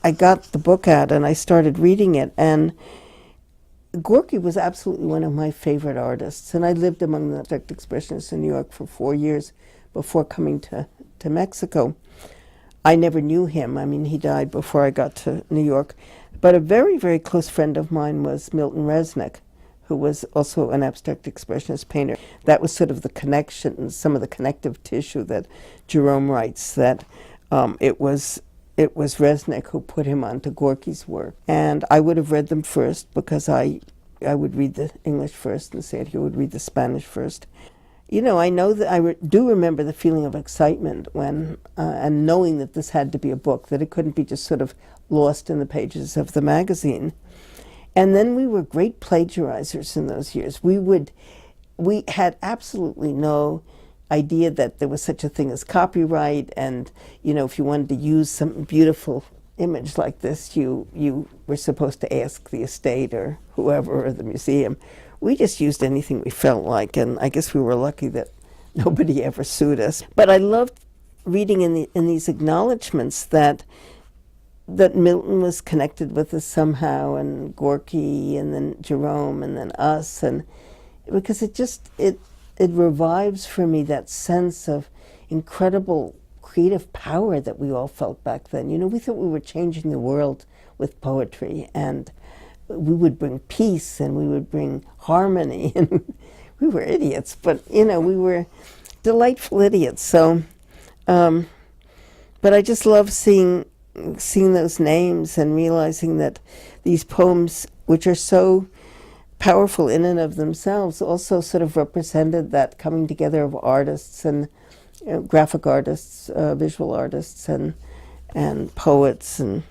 I got the book out and I started reading it, and Gorky was absolutely one of my favorite artists. And I lived among the abstract expressionists in New York for 4 years before coming to Mexico. I never knew him. I mean, he died before I got to New York. But a very, very close friend of mine was Milton Resnick, who was also an abstract expressionist painter. That was sort of the connection, some of the connective tissue that Jerome writes, that it was Resnick who put him onto Gorky's work. And I would have read them first because I would read the English first and Sergio would read the Spanish first. You know, I know that do remember the feeling of excitement when, and knowing that this had to be a book, that it couldn't be just sort of lost in the pages of the magazine. And then we were great plagiarizers in those years. We had absolutely no idea that there was such a thing as copyright, and you know, if you wanted to use some beautiful image like this, you were supposed to ask the estate or whoever or the museum. We just used anything we felt like, and I guess we were lucky that nobody ever sued us. But I loved reading in these acknowledgments that Milton was connected with us somehow, and Gorky, and then Jerome, and then us, and because it revives for me that sense of incredible creative power that we all felt back then. You know, we thought we were changing the world with poetry, and we would bring peace and we would bring harmony, and we were idiots, but you know, we were delightful idiots. So, but I just love seeing those names and realizing that these poems, which are so powerful in and of themselves, also sort of represented that coming together of artists and graphic artists, visual artists, and poets, and